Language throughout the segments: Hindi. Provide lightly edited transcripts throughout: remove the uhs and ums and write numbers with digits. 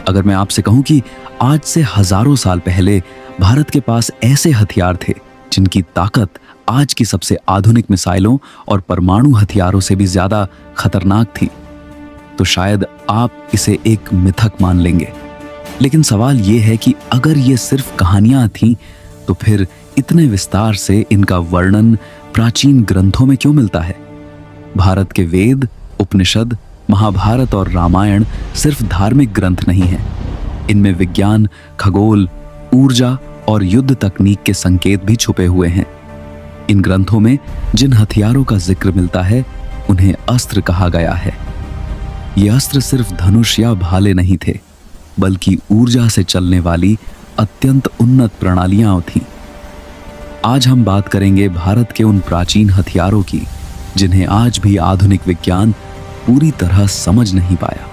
अगर मैं आपसे कहूं कि आज से हजारों साल पहले भारत के पास ऐसे हथियार थे जिनकी ताकत आज की सबसे आधुनिक मिसाइलों और परमाणु हथियारों से भी ज्यादा खतरनाक थी, तो शायद आप इसे एक मिथक मान लेंगे। लेकिन सवाल यह है कि अगर ये सिर्फ कहानियां थीं, तो फिर इतने विस्तार से इनका वर्णन प्राचीन ग्रंथों में क्यों मिलता है? भारत के वेद, उपनिषद, महाभारत और रामायण सिर्फ धार्मिक ग्रंथ नहीं हैं। इनमें विज्ञान, खगोल, ऊर्जा और युद्ध तकनीक के संकेत भी छुपे हुए हैं। इन ग्रंथों में जिन हथियारों का जिक्र मिलता है, उन्हें अस्त्र कहा गया है। ये अस्त्र सिर्फ धनुष या भाले नहीं थे, बल्कि ऊर्जा से चलने वाली अत्यंत उन्नत प्रणालियां थीं। आज हम बात करेंगे भारत के उन प्राचीन हथियारों की जिन्हें आज भी आधुनिक विज्ञान पूरी तरह समझ नहीं पाया।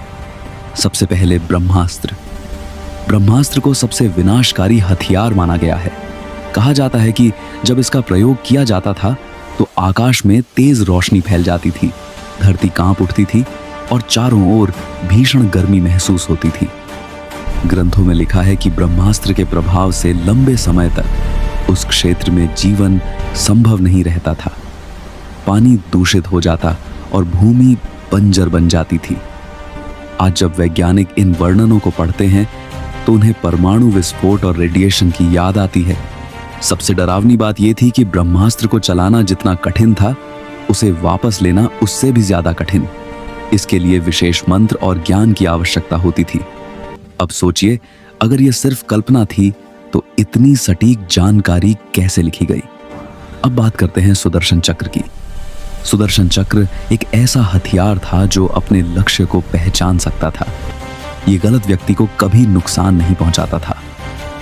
सबसे पहले ब्रह्मास्त्र। ब्रह्मास्त्र को सबसे विनाशकारी हथियार माना गया है। कहा जाता है कि जब इसका प्रयोग किया जाता था तो आकाश में तेज रोशनी फैल जाती थी, धरती कांप उठती थी और चारों ओर भीषण गर्मी महसूस होती थी। ग्रंथों में लिखा है कि ब्रह्मास्त्र के प्रभाव से लंबे समय तक उस क्षेत्र में जीवन संभव नहीं रहता था। पानी दूषित हो जाता और भूमि बंजर बन जाती थी। आज जब वैज्ञानिक इन वर्णनों को पढ़ते हैं तो उन्हें परमाणु विस्फोट और रेडिएशन की याद आती है। सबसे डरावनी बात यह थी कि ब्रह्मास्त्र को चलाना जितना कठिन था, उसे वापस लेना उससे भी ज्यादा कठिन। इसके लिए विशेष मंत्र और ज्ञान की आवश्यकता होती थी। अब सोचिए, अगर यह सिर्फ कल्पना थी तो इतनी सटीक जानकारी कैसे लिखी गई? अब बात करते हैं सुदर्शन चक्र की। सुदर्शन चक्र एक ऐसा हथियार था जो अपने लक्ष्य को पहचान सकता था। ये गलत व्यक्ति को कभी नुकसान नहीं पहुंचाता था।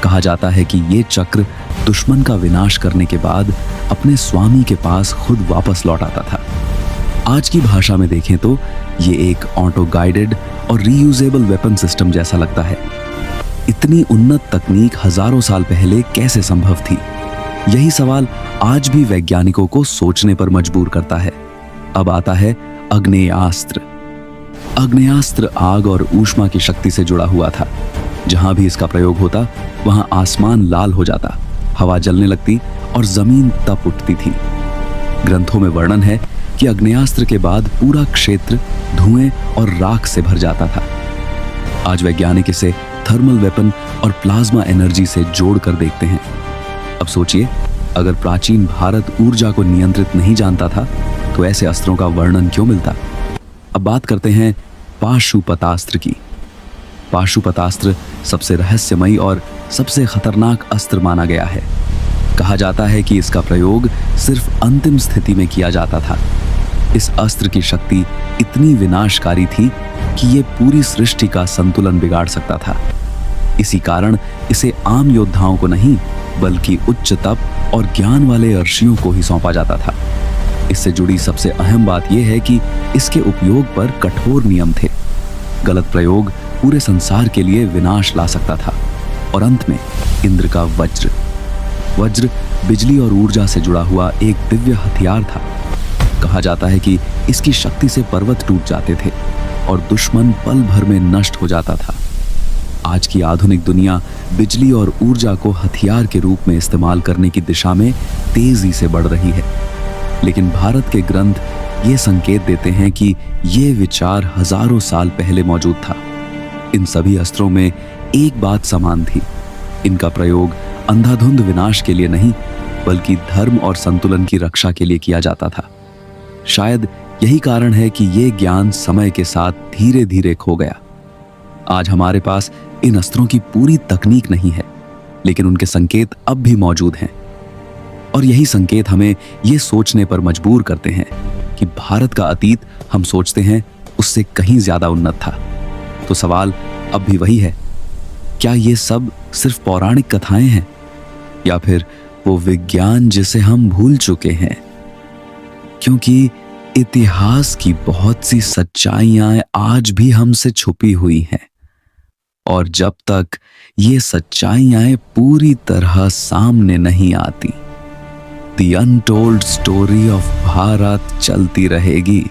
कहा जाता है कि ये चक्र दुश्मन का विनाश करने के बाद अपने स्वामी के पास खुद वापस लौट आता था। आज की भाषा में देखें तो ये एक ऑटो गाइडेड और रीयूजेबल वेपन सिस्टम जैसा लगता है। इतनी उन्नत तकनीक हजारों साल पहले कैसे संभव थी? यही सवाल आज भी वैज्ञानिकों को सोचने पर मजबूर करता है। अब आता है आग्नेयास्त्र। आग्नेयास्त्र आग और ऊष्मा की शक्ति से जुड़ा हुआ था। जहां भी इसका प्रयोग होता, वहां आसमान लाल हो जाता, हवा जलने लगती और जमीन तप उठती थी। ग्रंथों में वर्णन है कि आग्नेयास्त्र के बाद पूरा क्षेत्र धुएं और राख से भर जाता था। आज वैज्ञानिक इसे थर्मल वेपन और प्लाज्मा एनर्जी से जोड़कर देखते हैं। अब सोचिए, अगर प्राचीन भारत ऊर्जा को नियंत्रित नहीं जानता था तो ऐसे अस्त्रों का वर्णन क्यों मिलता? अब बात करते हैं पाशुपतास्त्र की। पाशुपतास्त्र सबसे रहस्यमयी और सबसे खतरनाक अस्त्र माना गया है। कहा जाता है कि इसका प्रयोग सिर्फ अंतिम स्थिति में किया जाता था। इस अस्त्र की शक्ति इतनी विनाशकारी थी कि यह पूरी सृष्टि का संतुलन बिगाड़ सकता था। इसी कारण इसे आम योद्धाओं को नहीं, बल्कि उच्च तप और ज्ञान वाले ऋषियों को ही सौंपा जाता था। इससे जुड़ी सबसे अहम बात यह है कि इसके उपयोग पर कठोर नियम थे। गलत प्रयोग पूरे संसार के लिए विनाश ला सकता था। और अंत में इंद्र का वज्र। वज्र बिजली और ऊर्जा से जुड़ा हुआ एक दिव्य हथियार था। कहा जाता है कि इसकी शक्ति से पर्वत टूट जाते थे और दुश्मन पल भर में नष्ट हो जाता था। आज की आधुनिक दुनिया बिजली और ऊर्जा को हथियार के रूप में इस्तेमाल करने की दिशा में तेजी से बढ़ रही है। लेकिन भारत के ग्रंथ ये संकेत देते हैं कि ये विचार हजारों साल पहले मौजूद था। इन सभी अस्त्रों में एक बात समान थी। इनका प्रयोग अंधाधुंध विनाश के लिए नहीं, बल्कि धर्म और संतुलन की रक्षा के लिए किया जाता था। शायद यही कारण है कि ये ज्ञान समय के साथ धीरे धीरे खो गया। आज हमारे पास इन अस्त्रों की पूरी तकनीक नहीं है, लेकिन उनके संकेत अब भी मौजूद हैं। और यही संकेत हमें ये सोचने पर मजबूर करते हैं कि भारत का अतीत हम सोचते हैं उससे कहीं ज्यादा उन्नत था। तो सवाल अब भी वही है, क्या ये सब सिर्फ पौराणिक कथाएं हैं या फिर वो विज्ञान जिसे हम भूल चुके हैं? क्योंकि इतिहास की बहुत सी सच्चाइयां आज भी हमसे छुपी हुई हैं, और जब तक ये सच्चाइयां पूरी तरह सामने नहीं आती, the untold story of Bharat चलती रहेगी।